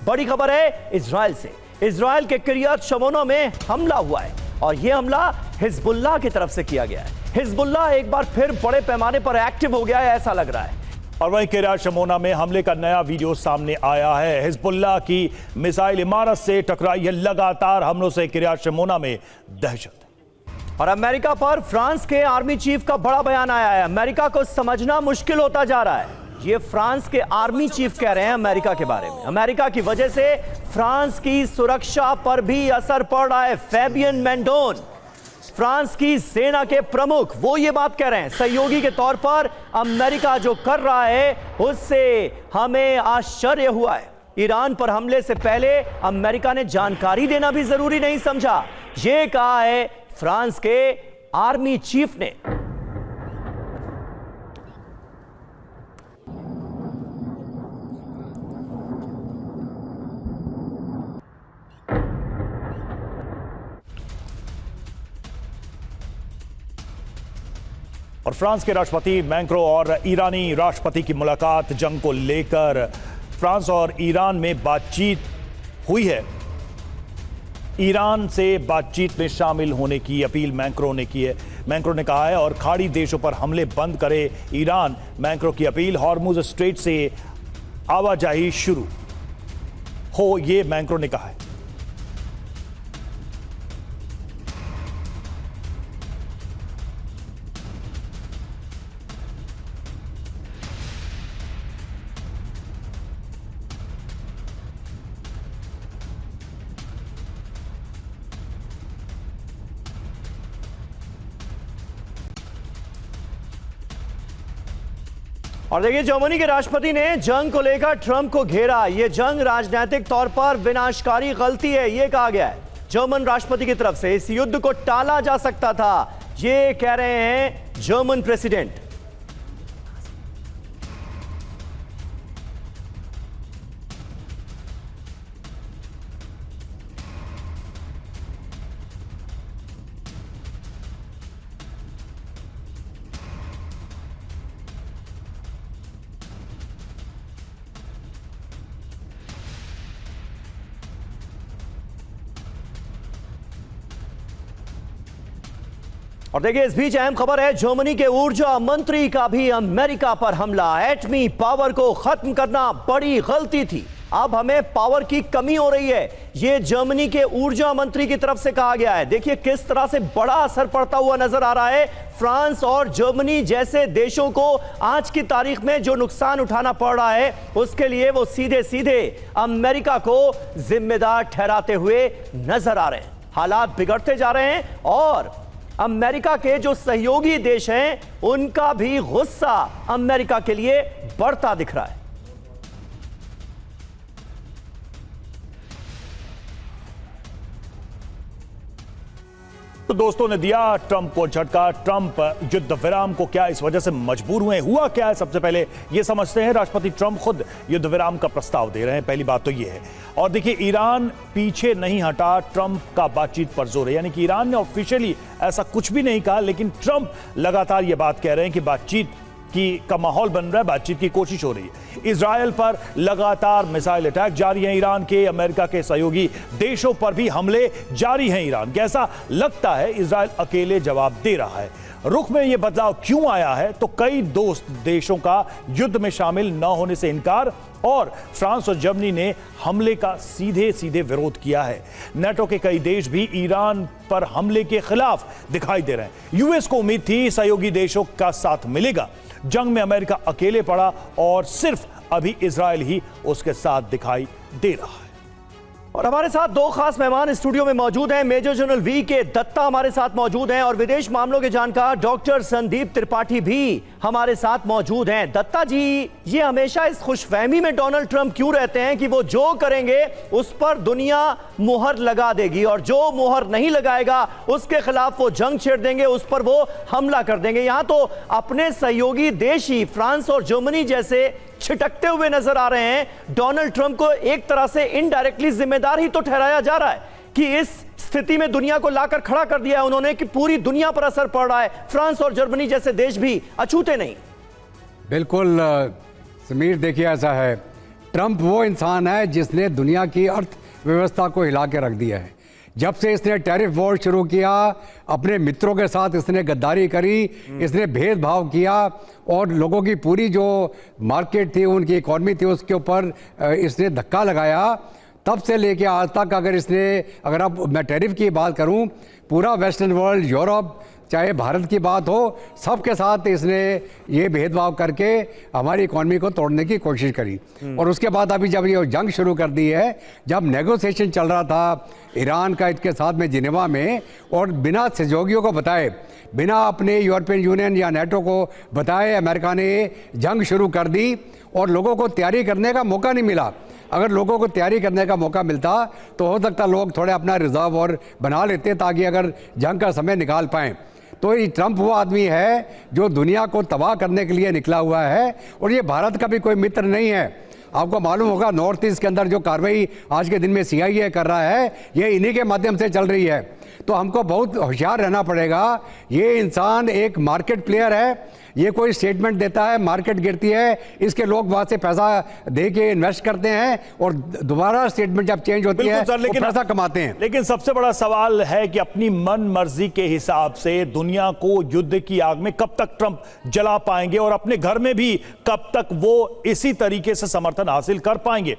बड़ी खबर है इजराइल से। इजराइल के किरियत शमोना में हमला हुआ है और यह हमला हिजबुल्लाह की तरफ से किया गया है। हिजबुल्लाह एक बार फिर बड़े पैमाने पर एक्टिव हो गया है, ऐसा लग रहा है। और वहीं किरियत शमोना में हमले का नया वीडियो सामने आया है। हिजबुल्लाह की मिसाइल इमारत से टकराई है। लगातार हमलों से किरियत शमोना में दहशत। और अमेरिका पर फ्रांस के आर्मी चीफ का बड़ा बयान आया है। अमेरिका को समझना मुश्किल होता जा रहा है। ये फ्रांस के आर्मी चीफ कह रहे हैं अमेरिका के बारे में। अमेरिका की वजह से फ्रांस की सुरक्षा पर भी असर पड़ रहा है। फैबियन मैंडोन, फ्रांस की सेना के प्रमुख, वो ये बात कह रहे हैं सहयोगी के तौर पर अमेरिका जो कर रहा है उससे हमें आश्चर्य हुआ है। ईरान पर हमले से पहले अमेरिका ने जानकारी देना भी जरूरी नहीं समझा, ये कहा है फ्रांस के आर्मी चीफ ने। और फ्रांस के राष्ट्रपति मैक्रों और ईरानी राष्ट्रपति की मुलाकात, जंग को लेकर फ्रांस और ईरान में बातचीत हुई है। ईरान से बातचीत में शामिल होने की अपील मैक्रों ने की है। मैक्रों ने कहा है और खाड़ी देशों पर हमले बंद करे ईरान। मैक्रों की अपील, हॉर्मुज स्ट्रेट से आवाजाही शुरू हो, ये मैक्रों ने कहा है। और देखिए, जर्मनी के राष्ट्रपति ने जंग को लेकर ट्रंप को घेरा। यह जंग राजनीतिक तौर पर विनाशकारी गलती है, यह कहा गया है जर्मन राष्ट्रपति की तरफ से। इस युद्ध को टाला जा सकता था, ये कह रहे हैं जर्मन प्रेसिडेंट। और देखिए, इस बीच अहम खबर है, जर्मनी के ऊर्जा मंत्री का भी अमेरिका पर हमला। एटमी पावर को खत्म करना बड़ी गलती थी, अब हमें पावर की कमी हो रही है, यह जर्मनी के ऊर्जा मंत्री की तरफ से कहा गया है। देखिए किस तरह से बड़ा असर पड़ता हुआ नजर आ रहा है। फ्रांस और जर्मनी जैसे देशों को आज की तारीख में जो नुकसान उठाना पड़ रहा है, उसके लिए वो सीधे सीधे अमेरिका को जिम्मेदार ठहराते हुए नजर आ रहे हैं। हालात बिगड़ते जा रहे हैं और अमेरिका के जो सहयोगी देश हैं उनका भी गुस्सा अमेरिका के लिए बढ़ता दिख रहा है। तो दोस्तों ने दिया ट्रंप को झटका। ट्रंप युद्ध विराम को क्या इस वजह से मजबूर हुए? हुआ क्या है, सबसे पहले यह समझते हैं। राष्ट्रपति ट्रंप खुद युद्ध विराम का प्रस्ताव दे रहे हैं, पहली बात तो यह है। और देखिए, ईरान पीछे नहीं हटा, ट्रंप का बातचीत पर जोर है। यानी कि ईरान ने ऑफिशियली ऐसा कुछ भी नहीं कहा, लेकिन ट्रंप लगातार यह बात कह रहे हैं कि बातचीत का माहौल बन रहा है, बातचीत की कोशिश हो रही है। इजराइल पर लगातार मिसाइल अटैक जारी हैं ईरान के। अमेरिका के सहयोगी देशों पर भी हमले जारी हैं ईरान के। ऐसा लगता है इजराइल अकेले जवाब दे रहा है। रुख में यह बदलाव क्यों आया है? तो कई दोस्त देशों का युद्ध में शामिल न होने से इनकार और फ्रांस और जर्मनी ने हमले का सीधे सीधे विरोध किया है। नेटो के कई देश भी ईरान पर हमले के खिलाफ दिखाई दे रहे हैं। यूएस को उम्मीद थी सहयोगी देशों का साथ मिलेगा। जंग में अमेरिका अकेले पड़ा और सिर्फ अभी इजराइल ही उसके साथ दिखाई दे रहा है। और हमारे साथ दो खास मेहमान स्टूडियो में मौजूद हैं। मेजर जनरल वी के दत्ता हमारे साथ मौजूद हैं और विदेश मामलों के जानकार डॉक्टर संदीप त्रिपाठी भी हमारे साथ मौजूद हैं। दत्ता जी, ये हमेशा इस खुशफहमी में डोनाल्ड ट्रंप क्यों रहते हैं कि वो जो करेंगे उस पर दुनिया मुहर लगा देगी और जो मुहर नहीं लगाएगा उसके खिलाफ वो जंग छेड़ देंगे, उस पर वो हमला कर देंगे। यहां तो अपने सहयोगी देश ही फ्रांस और जर्मनी जैसे छिटकते हुए नजर आ रहे हैं। डोनाल्ड ट्रंप को एक तरह से इनडायरेक्टली जिम्मेदार ही तो ठहराया जा रहा है कि इस स्थिति में दुनिया को लाकर खड़ा कर दिया है उन्होंने कि पूरी दुनिया पर असर पड़ रहा है। फ्रांस और जर्मनी जैसे देश भी अछूते नहीं। बिल्कुल समीर, देखिए ऐसा है ट्रंप वो इंसान है जिसने दुनिया की अर्थव्यवस्था को हिला के रख दिया है। जब से इसने टैरिफ वॉर शुरू किया, अपने मित्रों के साथ इसने गद्दारी करी, इसने भेदभाव किया और लोगों की पूरी जो मार्केट थी, उनकी इकॉनमी थी, उसके ऊपर इसने धक्का लगाया। तब से लेके आज तक अगर अब मैं टैरिफ की बात करूं, पूरा वेस्टर्न वर्ल्ड, यूरोप, चाहे भारत की बात हो, सबके साथ इसने ये भेदभाव करके हमारी इकॉनमी को तोड़ने की कोशिश करी। और उसके बाद अभी जब ये जंग शुरू कर दी है, जब नेगोशिएशन चल रहा था ईरान का इसके साथ में जिनेवा में, और बिना सहयोगियों को बताए, बिना अपने यूरोपियन यूनियन या नेटो को बताए अमेरिका ने जंग शुरू कर दी और लोगों को तैयारी करने का मौका नहीं मिला। अगर लोगों को तैयारी करने का मौका मिलता तो हो सकता लोग थोड़े अपना रिजर्व और बना लेते ताकि अगर जंग का समय निकाल पाएँ। तो ये ट्रंप वो आदमी है जो दुनिया को तबाह करने के लिए निकला हुआ है और ये भारत का भी कोई मित्र नहीं है। आपको मालूम होगा नॉर्थ ईस्ट के अंदर जो कार्रवाई आज के दिन में CIA कर रहा है, ये इन्हीं के माध्यम से चल रही है। तो हमको बहुत होशियार रहना पड़ेगा। ये इंसान एक मार्केट प्लेयर है, ये कोई स्टेटमेंट देता है, मार्केट गिरती है, इसके लोग वहाँ से पैसा दे के इन्वेस्ट करते हैं और दोबारा स्टेटमेंट जब चेंज होती है सर, लेकिन पैसा कमाते हैं। लेकिन सबसे बड़ा सवाल है कि अपनी मन मर्जी के हिसाब से दुनिया को युद्ध की आग में कब तक ट्रंप जला पाएंगे और अपने घर में भी कब तक वो इसी तरीके से समर्थन हासिल कर पाएंगे।